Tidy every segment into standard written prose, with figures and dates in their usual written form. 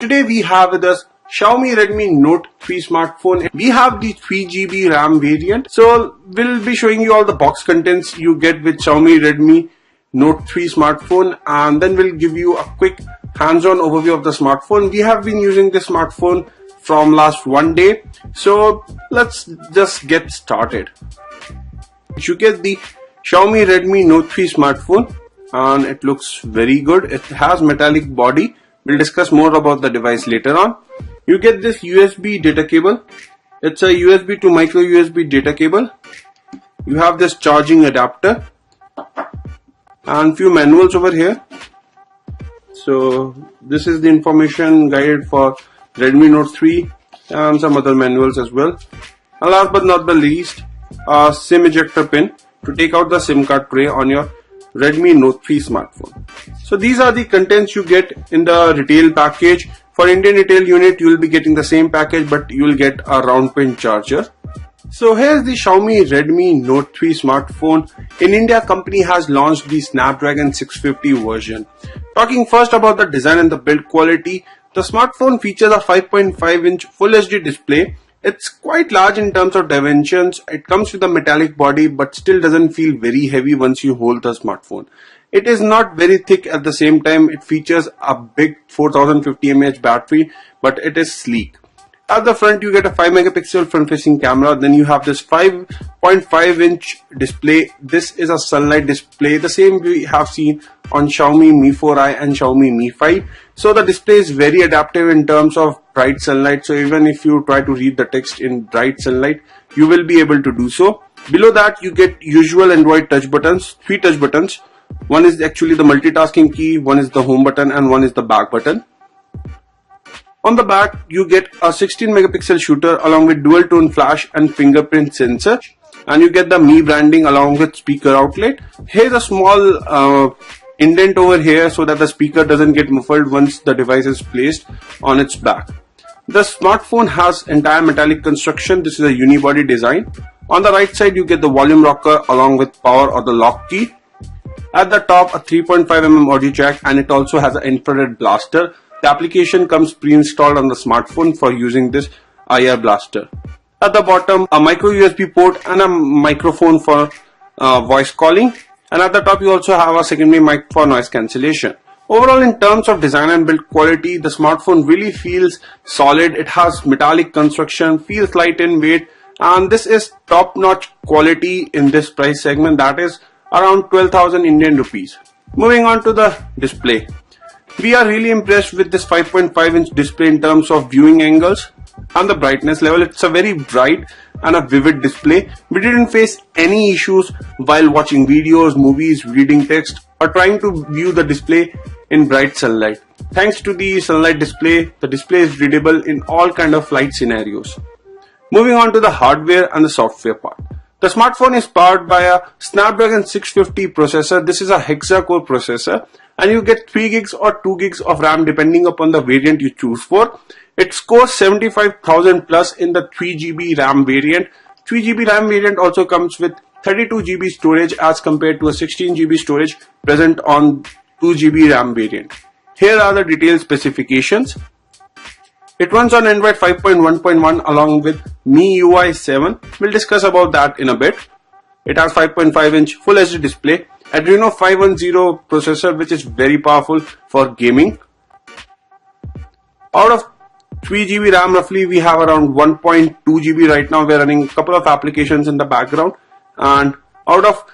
Today we have with us Xiaomi Redmi Note 3 smartphone. We have the 3GB RAM variant. So we'll be showing you all the box contents you get with Xiaomi Redmi Note 3 smartphone, and then we'll give you a quick hands-on overview of the smartphone. We have been using this smartphone from last one day. So let's just get started. You get the Xiaomi Redmi Note 3 smartphone and it looks very good. It has metallic body. We'll discuss more about the device later on. You get this USB data cable. It's a USB to micro USB data cable. You have this charging adapter and few manuals over here. So this is the information guide for Redmi Note 3 and some other manuals as well. And last but not the least, a SIM ejector pin to take out the SIM card tray on your Redmi Note 3 smartphone. So these are the contents you get in the retail package. For Indian retail unit, you will be getting the same package, but you will get a round pin charger. So here's the Xiaomi Redmi Note 3 smartphone. In India, company has launched the Snapdragon 650 version. Talking first about the design and the build quality, the smartphone features a 5.5-inch Full HD display. It's quite large in terms of dimensions. It comes with a metallic body but still doesn't feel very heavy once you hold the smartphone. It is not very thick at the same time. It features a big 4050 mAh battery, but it is sleek. At the front, you get a 5 megapixel front facing camera. Then you have this 5.5-inch display. This is a sunlight display, the same we have seen on Xiaomi Mi 4i and Xiaomi Mi 5. So the display is very adaptive in terms of bright sunlight. So even if you try to read the text in bright sunlight, you will be able to do so. Below that, you get usual Android touch buttons, 3 touch buttons. One is actually the multitasking key, one is the home button, and one is the back button. On the back, you get a 16 megapixel shooter along with dual tone flash and fingerprint sensor. And you get the Mi branding along with speaker outlet. Here's a small indent over here so that the speaker doesn't get muffled once the device is placed on its back. The smartphone has entire metallic construction. This is a unibody design. On the right side, you get the volume rocker along with power or the lock key. At the top, a 3.5mm audio jack, and it also has an infrared blaster. The application comes pre-installed on the smartphone for using this IR blaster. At the bottom, a micro USB port and a microphone for voice calling. And at the top, you also have a secondary mic for noise cancellation. Overall, in terms of design and build quality, the smartphone really feels solid. It has metallic construction, feels light in weight, and this is top-notch quality in this price segment, that is around 12,000 Indian rupees. Moving on to the display. We are really impressed with this 5.5-inch display in terms of viewing angles and the brightness level. It's a very bright and a vivid display. We didn't face any issues while watching videos, movies, reading text, or trying to view the display in bright sunlight. Thanks to the sunlight display, the display is readable in all kind of light scenarios. Moving on to the hardware and the software part. The smartphone is powered by a Snapdragon 650 processor. This is a hexa-core processor, and you get 3 gigs or 2 gigs of RAM depending upon the variant you choose for. It scores 75,000 plus in the 3GB RAM variant. 3GB RAM variant also comes with 32GB storage as compared to a 16GB storage present on 2GB RAM variant. Here are the detailed specifications. It runs on Android 5.1.1 along with MIUI 7. We'll discuss about that in a bit. It has 5.5-inch Full HD display, Adreno 510 processor, which is very powerful for gaming. Out of 3GB RAM roughly, we have around 1.2GB right now. We're running a couple of applications in the background, and out of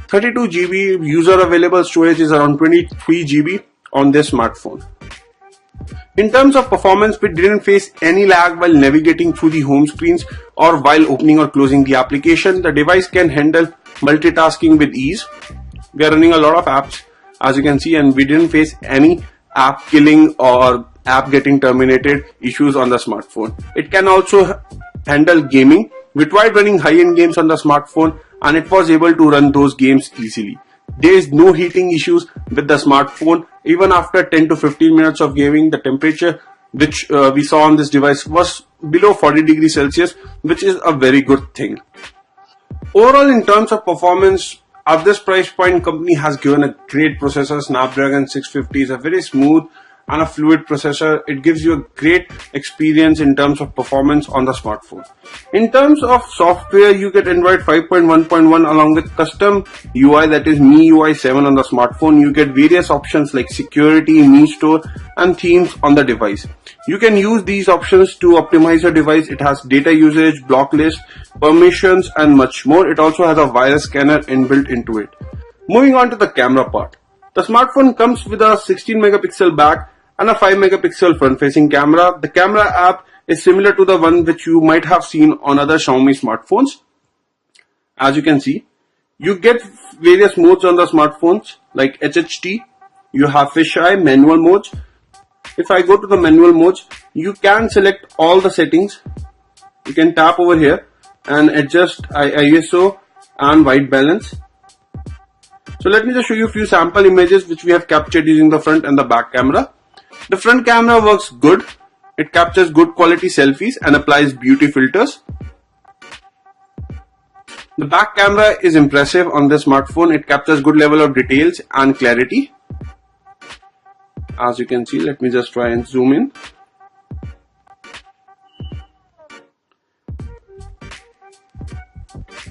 32GB user available storage is around 23GB on this smartphone. In terms of performance, we didn't face any lag while navigating through the home screens or while opening or closing the application. The device can handle multitasking with ease. We are running a lot of apps, as you can see, and we didn't face any app killing or app getting terminated issues on the smartphone. It can also handle gaming. We tried running high-end games on the smartphone and it was able to run those games easily. There is no heating issues with the smartphone. Even after 10 to 15 minutes of gaming, the temperature which we saw on this device was below 40 degrees Celsius, which is a very good thing. Overall, in terms of performance, at this price point, company has given a great processor. Snapdragon 650 is a very smooth and a fluid processor. It gives you a great experience in terms of performance on the smartphone. In terms of software, you get Android 5.1.1 along with custom UI, that is MIUI 7 on the smartphone. You get various options like security, Mi Store and themes on the device. You can use these options to optimize your device. It has data usage, block list, permissions and much more. It also has a virus scanner inbuilt into it. Moving on to the camera part. The smartphone comes with a 16 megapixel back and a 5 megapixel front facing camera. The camera app is similar to the one which you might have seen on other Xiaomi smartphones. As you can see, you get various modes on the smartphones like HHD, you have fisheye, manual modes. If I go to the manual modes, you can select all the settings. You can tap over here and adjust ISO and white balance. So let me just show you a few sample images which we have captured using the front and the back camera. The front camera works good. It captures good quality selfies and applies beauty filters. The back camera is impressive on this smartphone. It captures good level of details and clarity. As you can see, let me just try and zoom in.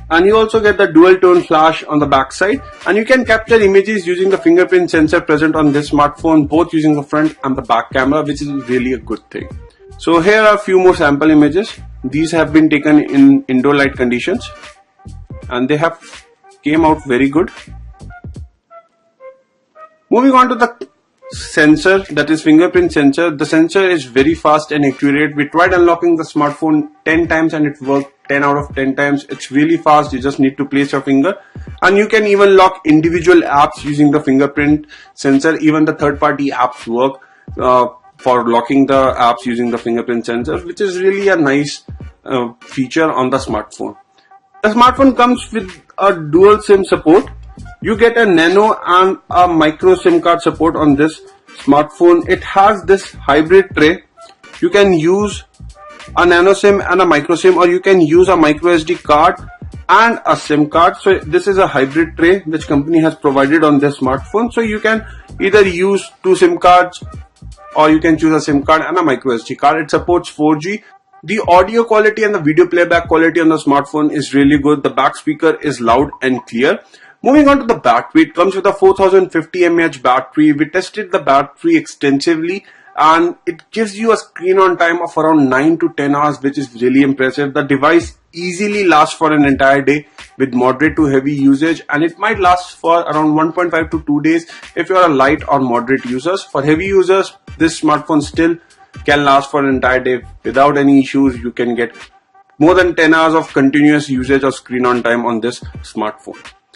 And you also get the dual tone flash on the back side, and you can capture images using the fingerprint sensor present on this smartphone, both using the front and the back camera, which is really a good thing. So here are a few more sample images. These have been taken in indoor light conditions and they have came out very good. Moving on to the sensor, that is fingerprint sensor. The sensor is very fast and accurate. We tried unlocking the smartphone 10 times and it worked 10 out of 10 times. It's really fast. You just need to place your finger and you can even lock individual apps using the fingerprint sensor. Even the third-party apps work for locking the apps using the fingerprint sensor, which is really a nice feature on the smartphone. The smartphone comes with a dual SIM support. You get a nano and a micro SIM card support on this smartphone. It has this hybrid tray. You can use a nano SIM and a micro SIM, or you can use a micro SD card and a SIM card. So this is a hybrid tray which company has provided on this smartphone. So you can either use two SIM cards or you can choose a SIM card and a micro SD card. It supports 4G. The audio quality and the video playback quality on the smartphone is really good. The back speaker is loud and clear. Moving on to the battery, it comes with a 4050 mAh battery. We tested the battery extensively and it gives you a screen on time of around 9 to 10 hours, which is really impressive. The device easily lasts for an entire day with moderate to heavy usage, and it might last for around 1.5 to 2 days if you are a light or moderate users. For heavy users, this smartphone still can last for an entire day without any issues. You can get more than 10 hours of continuous usage of screen on time on this smartphone.